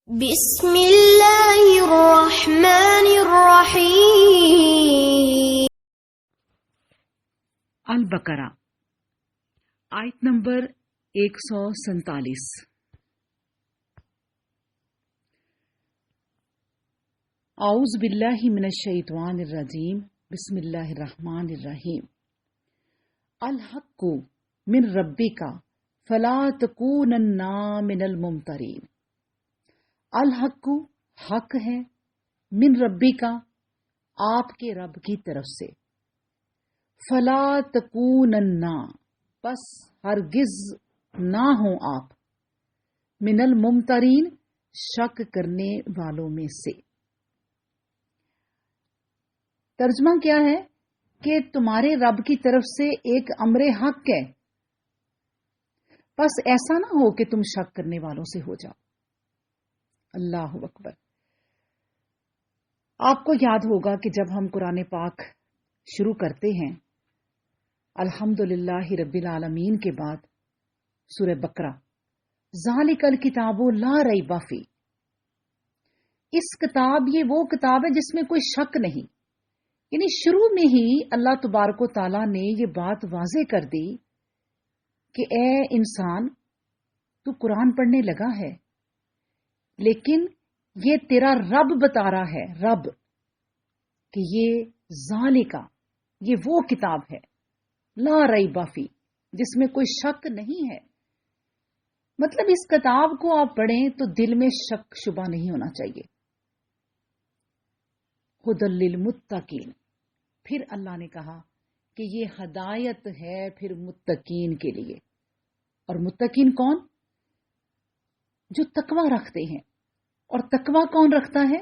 بسم اللہ الرحمن الرحیم۔ البقرہ آیت نمبر 147۔ اعوذ باللہ من الشیطان الرجیم، بسم اللہ الرحمن الرحیم۔ الحق من ربک فلا تکونن من الممترین۔ الحق حق ہے، من ربی کا آپ کے رب کی طرف سے، فلا تکونن پس ہرگز نہ ہوں آپ، من الممترین شک کرنے والوں میں سے۔ ترجمہ کیا ہے کہ تمہارے رب کی طرف سے ایک امر حق ہے، بس ایسا نہ ہو کہ تم شک کرنے والوں سے ہو جاؤ۔ اللہ اکبر۔ آپ کو یاد ہوگا کہ جب ہم قرآن پاک شروع کرتے ہیں الحمدللہ رب العالمین کے بعد سورہ بقرہ، ذالک الکتاب لا ریب فیہ، اس کتاب یہ وہ کتاب ہے جس میں کوئی شک نہیں، یعنی شروع میں ہی اللہ تبارک و تعالیٰ نے یہ بات واضح کر دی کہ اے انسان تو قرآن پڑھنے لگا ہے، لیکن یہ تیرا رب بتا رہا ہے، رب، کہ یہ ذالکا، یہ وہ کتاب ہے لا ریب فیہ، جس میں کوئی شک نہیں ہے۔ مطلب اس کتاب کو آپ پڑھیں تو دل میں شک شبہ نہیں ہونا چاہیے۔ ھدی للمتقین، پھر اللہ نے کہا کہ یہ ہدایت ہے پھر متقین کے لیے۔ اور متقین کون؟ جو تقوی رکھتے ہیں۔ اور تقوی کون رکھتا ہے؟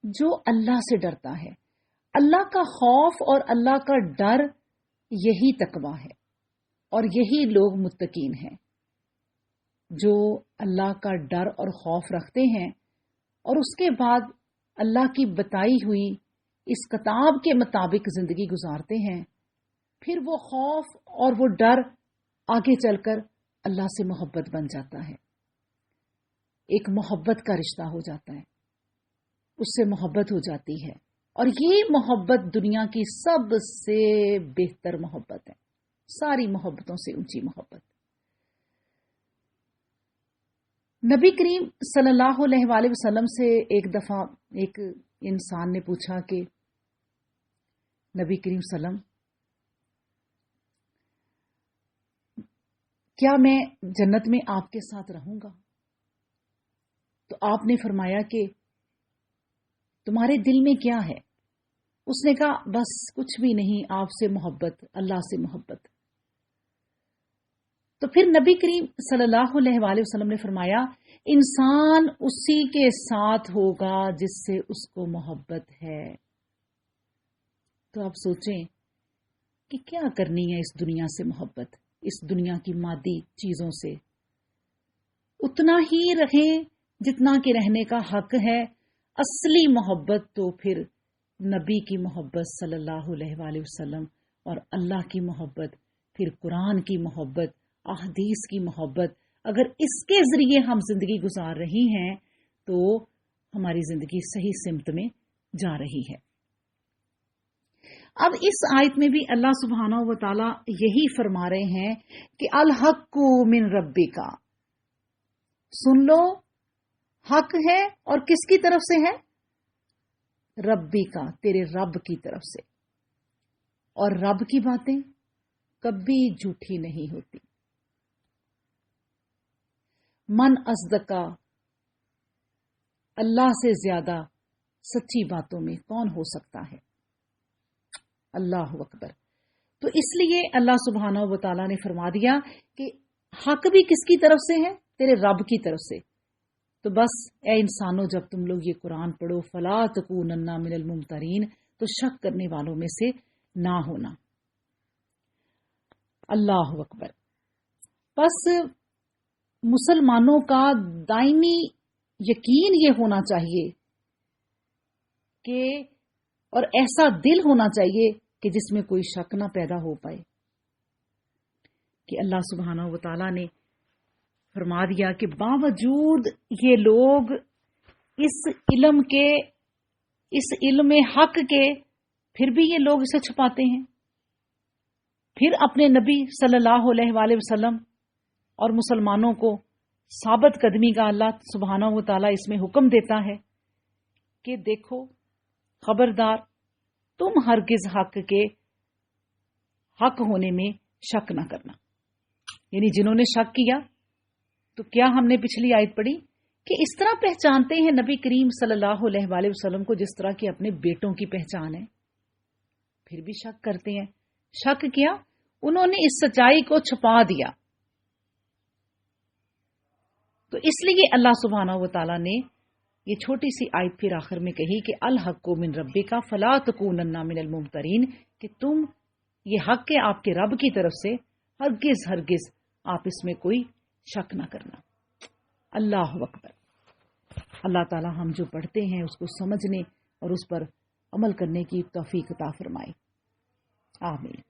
جو اللہ سے ڈرتا ہے۔ اللہ کا خوف اور اللہ کا ڈر، یہی تقوی ہے، اور یہی لوگ متقین ہیں، جو اللہ کا ڈر اور خوف رکھتے ہیں اور اس کے بعد اللہ کی بتائی ہوئی اس کتاب کے مطابق زندگی گزارتے ہیں۔ پھر وہ خوف اور وہ ڈر آگے چل کر اللہ سے محبت بن جاتا ہے، ایک محبت کا رشتہ ہو جاتا ہے، اس سے محبت ہو جاتی ہے، اور یہ محبت دنیا کی سب سے بہتر محبت ہے، ساری محبتوں سے اونچی محبت۔ نبی کریم صلی اللہ علیہ وآلہ وسلم سے ایک دفعہ ایک انسان نے پوچھا کہ نبی کریم صلی اللہ علیہ وسلم، کیا میں جنت میں آپ کے ساتھ رہوں گا؟ تو آپ نے فرمایا کہ تمہارے دل میں کیا ہے؟ اس نے کہا بس کچھ بھی نہیں، آپ سے محبت، اللہ سے محبت۔ تو پھر نبی کریم صلی اللہ علیہ وآلہ وسلم نے فرمایا انسان اسی کے ساتھ ہوگا جس سے اس کو محبت ہے۔ تو آپ سوچیں کہ کیا کرنی ہے اس دنیا سے محبت، اس دنیا کی مادی چیزوں سے؟ اتنا ہی رہیں جتنا کہ رہنے کا حق ہے۔ اصلی محبت تو پھر نبی کی محبت صلی اللہ علیہ وآلہ وسلم، اور اللہ کی محبت، پھر قرآن کی محبت، احادیث کی محبت۔ اگر اس کے ذریعے ہم زندگی گزار رہی ہیں تو ہماری زندگی صحیح سمت میں جا رہی ہے۔ اب اس آیت میں بھی اللہ سبحانہ و تعالی یہی فرما رہے ہیں کہ الحق من ربک، سن لو حق ہے، اور کس کی طرف سے ہے؟ ربی کا، تیرے رب کی طرف سے۔ اور رب کی باتیں کبھی جھوٹی نہیں ہوتی۔ من اصدقا، اللہ سے زیادہ سچی باتوں میں کون ہو سکتا ہے؟ اللہ اکبر۔ تو اس لیے اللہ سبحانہ و تعالیٰ نے فرما دیا کہ حق بھی کس کی طرف سے ہے؟ تیرے رب کی طرف سے۔ تو بس اے انسانوں، جب تم لوگ یہ قرآن پڑھو، فلا تکونن من الممترین، تو شک کرنے والوں میں سے نہ ہونا۔ اللہ اکبر۔ بس مسلمانوں کا دائمی یقین یہ ہونا چاہیے کہ، اور ایسا دل ہونا چاہیے کہ جس میں کوئی شک نہ پیدا ہو پائے، کہ اللہ سبحانہ و تعالیٰ نے فرما دیا کہ باوجود یہ لوگ اس علم حق کے پھر بھی یہ لوگ اسے چھپاتے ہیں. پھر اپنے نبی صلی اللہ علیہ وآلہ وسلم اور مسلمانوں کو ثابت قدمی کا اللہ سبحانہ و تعالیٰ اس میں حکم دیتا ہے کہ دیکھو خبردار، تم ہرگز حق ہونے میں شک نہ کرنا. یعنی جنہوں نے شک کیا تو کیا ہم نے پچھلی آیت پڑھی کہ اس طرح پہچانتے ہیں نبی کریم صلی اللہ علیہ وآلہ وسلم کو جس طرح کہ اپنے بیٹوں کی پہچان ہے، پھر بھی شک کرتے ہیں. شک کیا، انہوں نے اس سچائی کو چھپا دیا. تو اس لیے اللہ سبحانہ و تعالیٰ نے یہ چھوٹی سی آیت پھر آخر میں کہی کہ الحق من ربک فلا تکونن من الممترین، کہ تم یہ حق ہے آپ کے رب کی طرف سے، ہرگز آپ اس میں کوئی شک نہ کرنا. اللہ اکبر. اللہ تعالیٰ ہم جو پڑھتے ہیں اس کو سمجھنے اور اس پر عمل کرنے کی توفیق عطا فرمائے. آمین.